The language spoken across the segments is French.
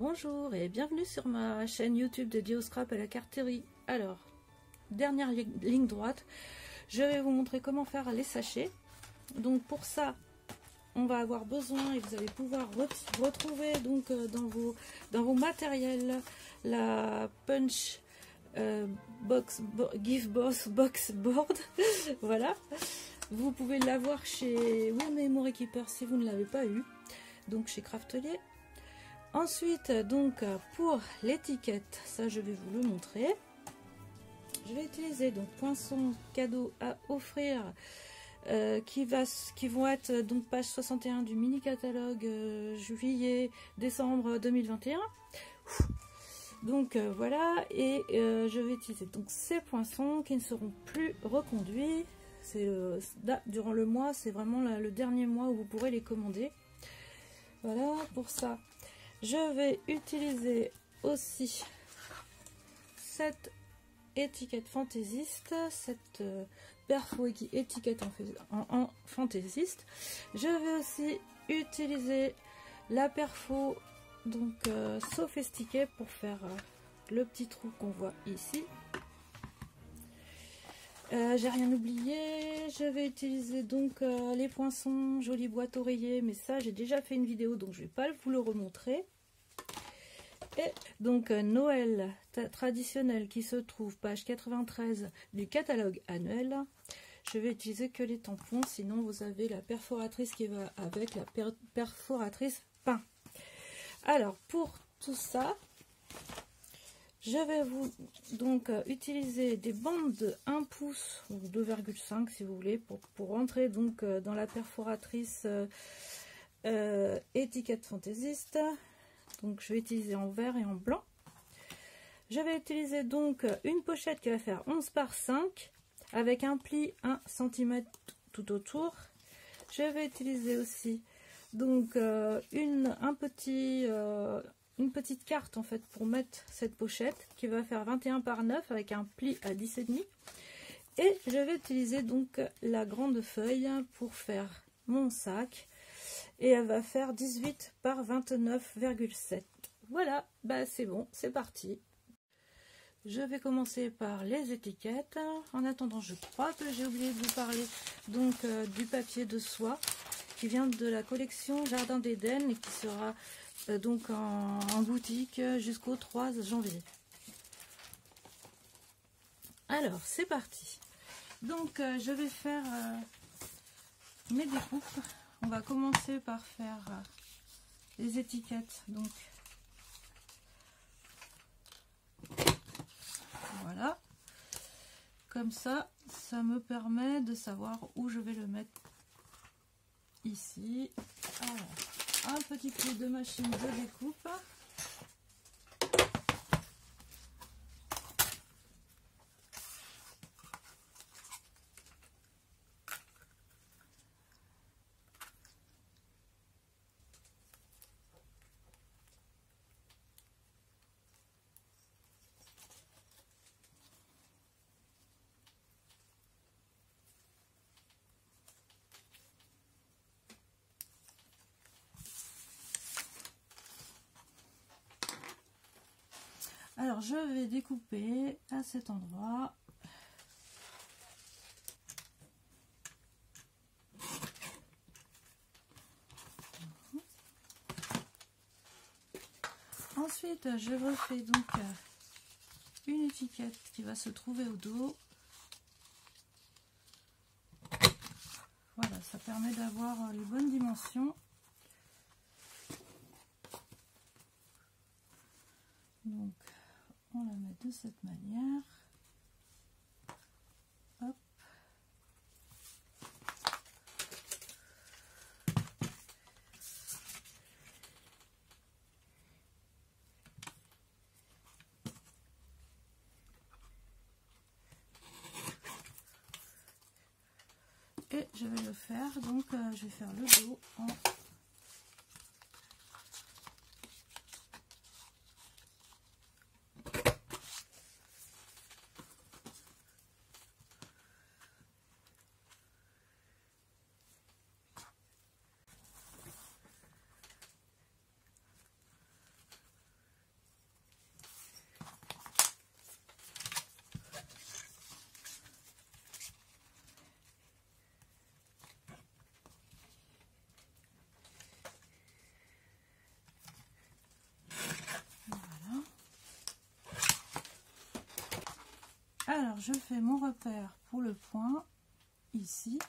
Bonjour et bienvenue sur ma chaîne YouTube de Dioscrap à la carterie. Alors, dernière ligne droite, je vais vous montrer comment faire les sachets. Donc pour ça, on va avoir besoin et vous allez pouvoir retrouver donc dans vos matériels la punch give box board. Voilà, vous pouvez l'avoir chez Memory Keeper si vous ne l'avez pas eu, donc chez Craftelier. Ensuite, donc pour l'étiquette, ça je vais vous le montrer. Je vais utiliser donc poinçons cadeau à offrir qui vont être donc page 61 du mini catalogue juillet-décembre 2021. Donc voilà, et je vais utiliser donc ces poinçons qui ne seront plus reconduits. C'est durant le mois, c'est vraiment le dernier mois où vous pourrez les commander. Voilà pour ça. Je vais utiliser aussi cette étiquette fantaisiste, cette perfo étiquette en fantaisiste. Je vais aussi utiliser la perfo donc sophistiquée pour faire le petit trou qu'on voit ici. J'ai rien oublié. Je vais utiliser donc les poinçons jolie boîte oreiller, mais ça j'ai déjà fait une vidéo donc je vais pas vous le remontrer. Et donc Noël traditionnel qui se trouve page 93 du catalogue annuel. Je vais utiliser que les tampons, sinon vous avez la perforatrice qui va avec, la perforatrice pain. Alors pour tout ça, je vais vous donc utiliser des bandes de 1 pouce ou 2,5 si vous voulez pour rentrer donc dans la perforatrice étiquette fantaisiste. Donc je vais utiliser en vert et en blanc. Je vais utiliser donc une pochette qui va faire 11 par 5 avec un pli 1 cm tout autour. Je vais utiliser aussi donc une petite carte en fait pour mettre cette pochette qui va faire 21 par 9 avec un pli à 10,5. Et je vais utiliser donc la grande feuille pour faire mon sac. Et elle va faire 18 par 29,7. Voilà, bah c'est bon, c'est parti. Je vais commencer par les étiquettes. En attendant, je crois que j'ai oublié de vous parler donc du papier de soie qui vient de la collection Jardin d'Éden et qui sera donc en boutique jusqu'au 3 janvier. Alors, c'est parti. Donc, je vais faire mes découpes. On va commencer par faire les étiquettes. Donc, voilà. Comme ça, ça me permet de savoir où je vais le mettre. Ici. Alors, un petit coup de machine de découpe. Alors, je vais découper à cet endroit. Ensuite, je refais donc une étiquette qui va se trouver au dos. Voilà, ça permet d'avoir les bonnes dimensions. Donc, on la met de cette manière. Hop. Et je vais le faire, donc je vais faire le dos en je fais mon repère pour le point ici.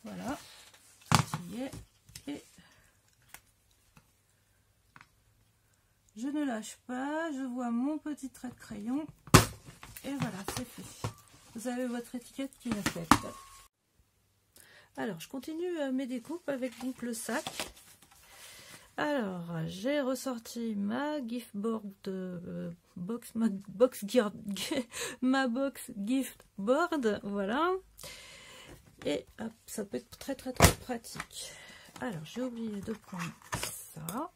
Voilà, y est. Et je ne lâche pas, je vois mon petit trait de crayon et voilà, c'est fait. Vous avez votre étiquette qui est faite. Alors, je continue mes découpes avec donc le sac. Alors, j'ai ressorti ma gift board box, ma box gift board, voilà. Et hop, ça peut être très pratique. Alors, j'ai oublié de prendre ça.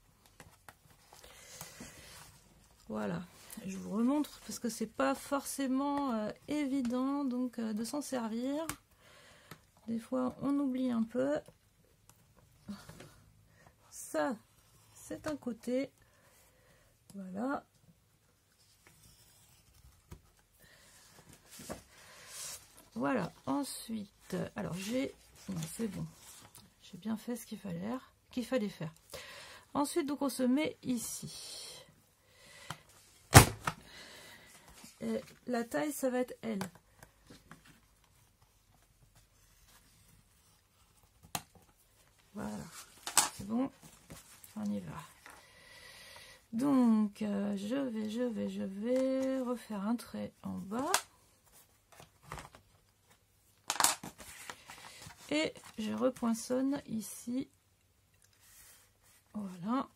Voilà, je vous remontre parce que c'est pas forcément évident donc de s'en servir. Des fois, on oublie un peu. Ça, c'est un côté. Voilà. Voilà, ensuite, alors j'ai, non c'est bon, j'ai bien fait ce qu'il fallait faire. Ensuite, donc on se met ici. Et la taille, ça va être L. Voilà, c'est bon, on y va. Donc, je vais refaire un trait en bas. Et je repoinçonne ici. Voilà.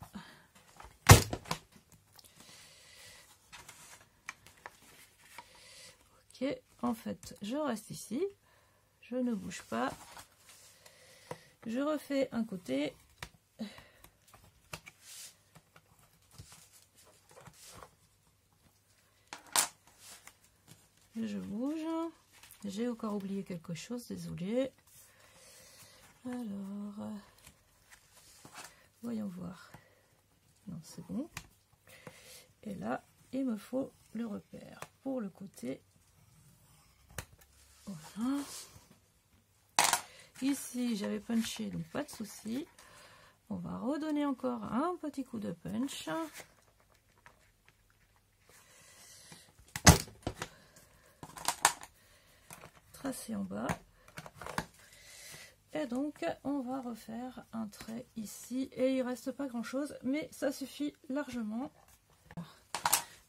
Ok, en fait, je reste ici. Je ne bouge pas. Je refais un côté. Je bouge. J'ai encore oublié quelque chose, désolé. Alors, voyons voir. Non, c'est bon. Et là, il me faut le repère pour le côté. Voilà. Ici, j'avais punché, donc pas de souci. On va redonner encore un petit coup de punch. Tracer en bas. Et donc, on va refaire un trait ici. Et il reste pas grand chose, mais ça suffit largement.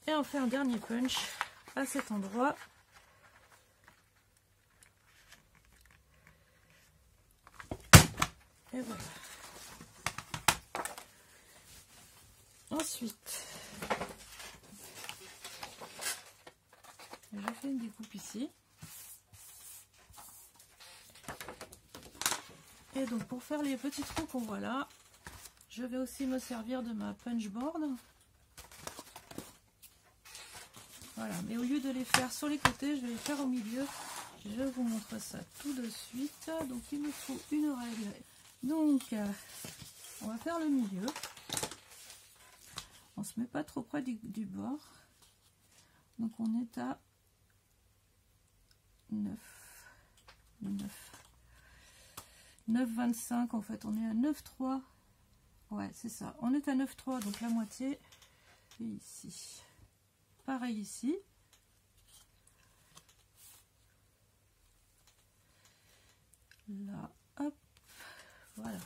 Et on fait un dernier punch à cet endroit. Et voilà. Ensuite, je fais une découpe ici. Et donc pour faire les petits trous qu'on voit là, je vais aussi me servir de ma punch board. Voilà, mais au lieu de les faire sur les côtés, je vais les faire au milieu. Je vous montre ça tout de suite. Donc il me faut une règle. Donc on va faire le milieu. On se met pas trop près du bord. Donc on est à 9,25 en fait, on est à 9,3. Ouais, c'est ça. On est à 9,3, donc la moitié est ici. Pareil ici. Là, hop, voilà.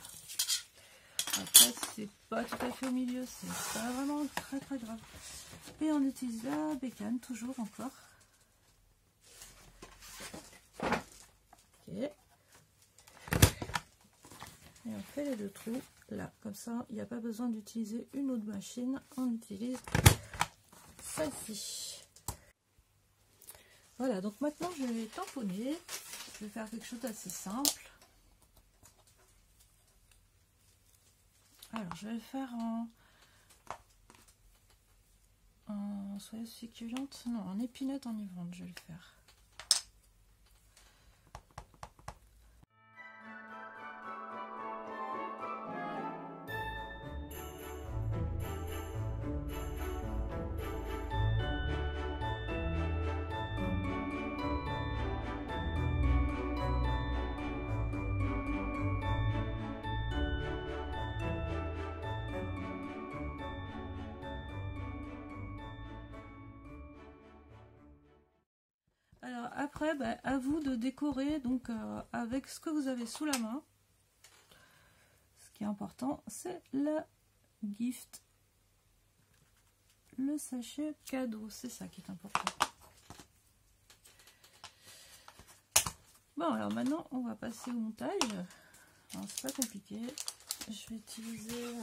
Après, c'est pas tout à fait au milieu, c'est pas vraiment très grave. Et on utilise la bécane, toujours encore. Ok. Et on fait les deux trous là, comme ça il n'y a pas besoin d'utiliser une autre machine, on utilise celle-ci. Voilà, donc maintenant je vais tamponner, je vais faire quelque chose d'assez simple. Alors je vais le faire en soyeuse succulente, non, en épinette enivrante je vais le faire. après, bah, à vous de décorer donc avec ce que vous avez sous la main. Ce qui est important, c'est la gift, le sachet cadeau, c'est ça qui est important. Bon, alors maintenant, on va passer au montage. C'est pas compliqué. Je vais utiliser...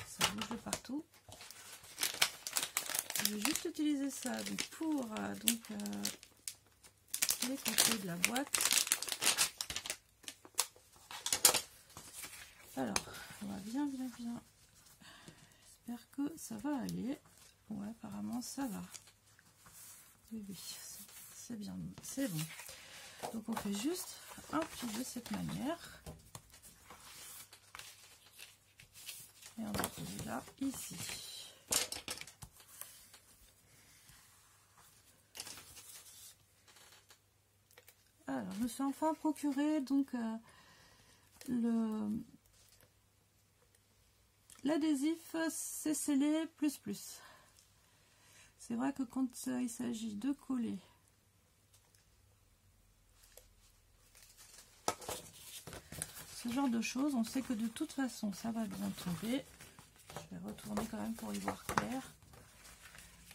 ça bouge de partout. Je vais juste utiliser ça donc, pour les côtés de la boîte. Alors, on va bien. J'espère que ça va aller. Ouais, apparemment ça va. Oui, c'est bien, c'est bon. Donc on fait juste un pli de cette manière. Et on va poser là, ici. Alors, je me suis enfin procuré donc l'adhésif c'est scellé plus. C'est vrai que quand il s'agit de coller ce genre de choses, on sait que de toute façon ça va bien tomber. Je vais retourner quand même pour y voir clair.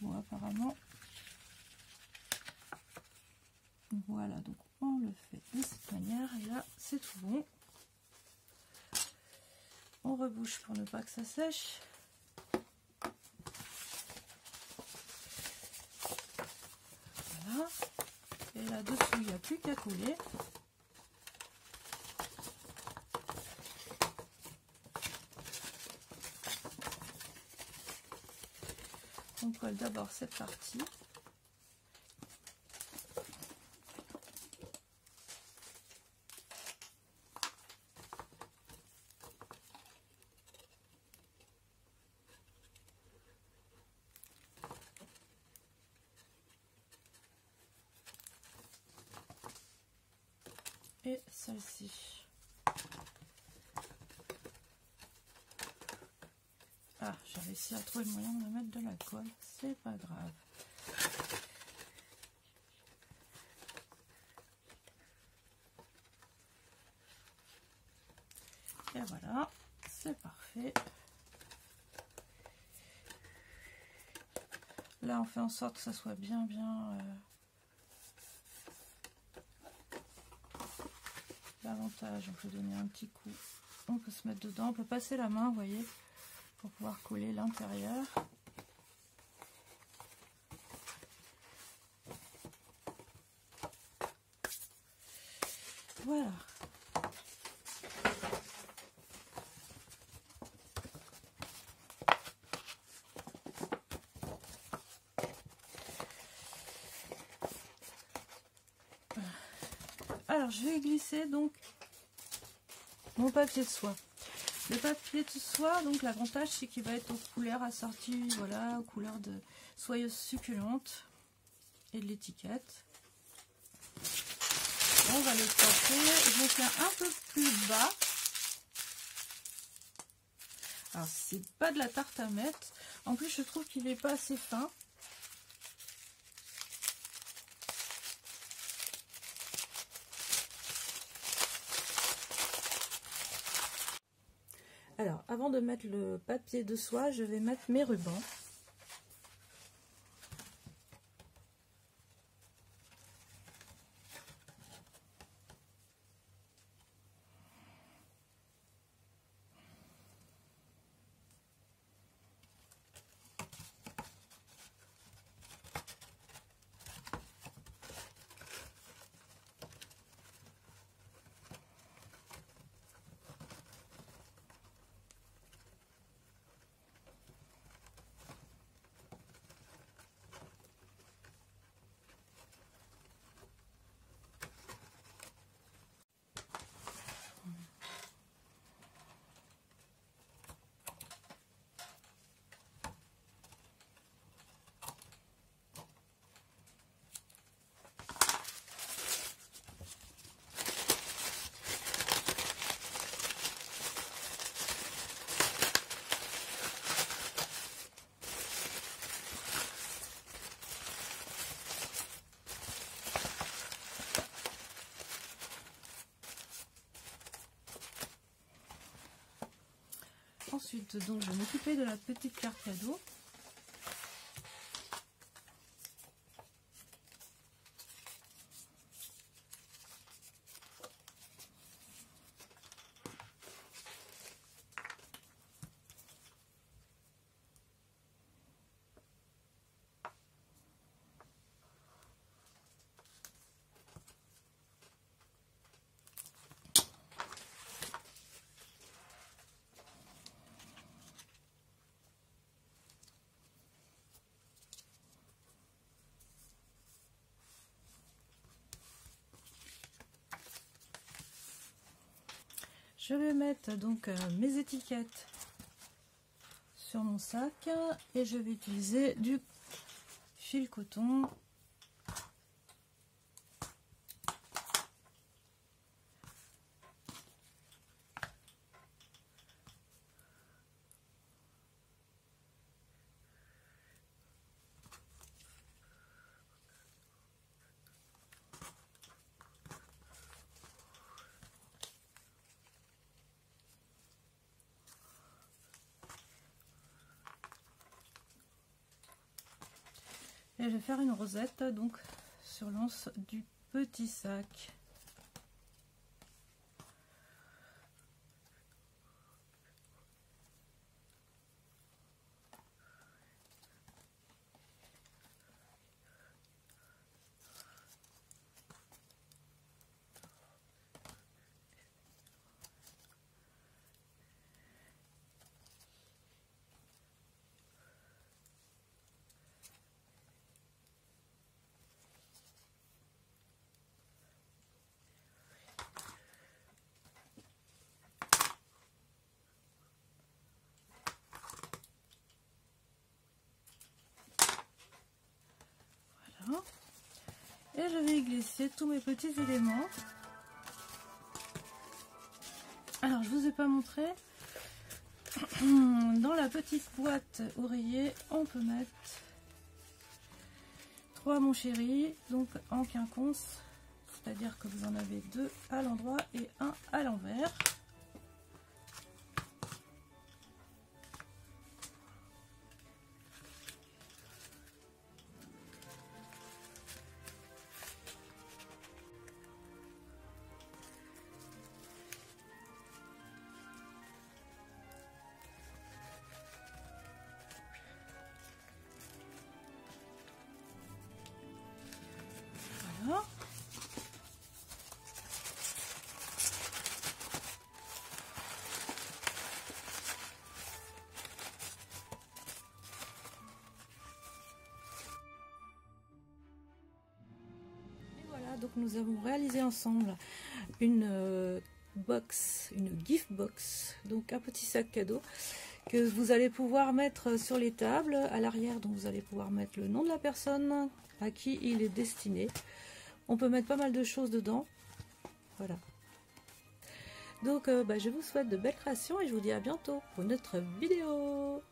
Bon, apparemment, voilà, donc on le fait de cette manière et là c'est tout bon. On rebouche pour ne pas que ça sèche. Voilà. Et là-dessous, il n'y a plus qu'à coller. On colle d'abord cette partie. Et celle-ci. Ah, j'ai réussi à trouver le moyen de mettre de la colle, c'est pas grave. Et voilà, c'est parfait. Là, on fait en sorte que ça soit bien l'avantage, on peut donner un petit coup, on peut se mettre dedans, on peut passer la main, vous voyez, pour pouvoir coller l'intérieur. Voilà. Alors, je vais glisser donc mon papier de soie. Le papier de soie, donc l'avantage c'est qu'il va être aux couleurs assorties, voilà, aux couleurs de soyeuse succulente et de l'étiquette. On va le taper. Je vais faire un peu plus bas. Alors c'est pas de la tarte à mettre. En plus je trouve qu'il n'est pas assez fin. Alors, avant de mettre le papier de soie, je vais mettre mes rubans. Ensuite, donc, je vais m'occuper de la petite carte cadeau. Je vais mettre donc mes étiquettes sur mon sac et je vais utiliser du fil coton. Et je vais faire une rosette donc sur l'anse du petit sac. Et je vais y glisser tous mes petits éléments. Alors, je vous ai pas montré. Dans la petite boîte oreiller, on peut mettre 3 mon chéri, donc en quinconce. C'est-à-dire que vous en avez 2 à l'endroit et 1 à l'envers. Voilà. Et voilà, donc nous avons réalisé ensemble une box, une gift box, donc un petit sac cadeau que vous allez pouvoir mettre sur les tables à l'arrière, donc vous allez pouvoir mettre le nom de la personne à qui il est destiné. On peut mettre pas mal de choses dedans. Voilà. Donc je vous souhaite de belles créations et je vous dis à bientôt pour une autre vidéo.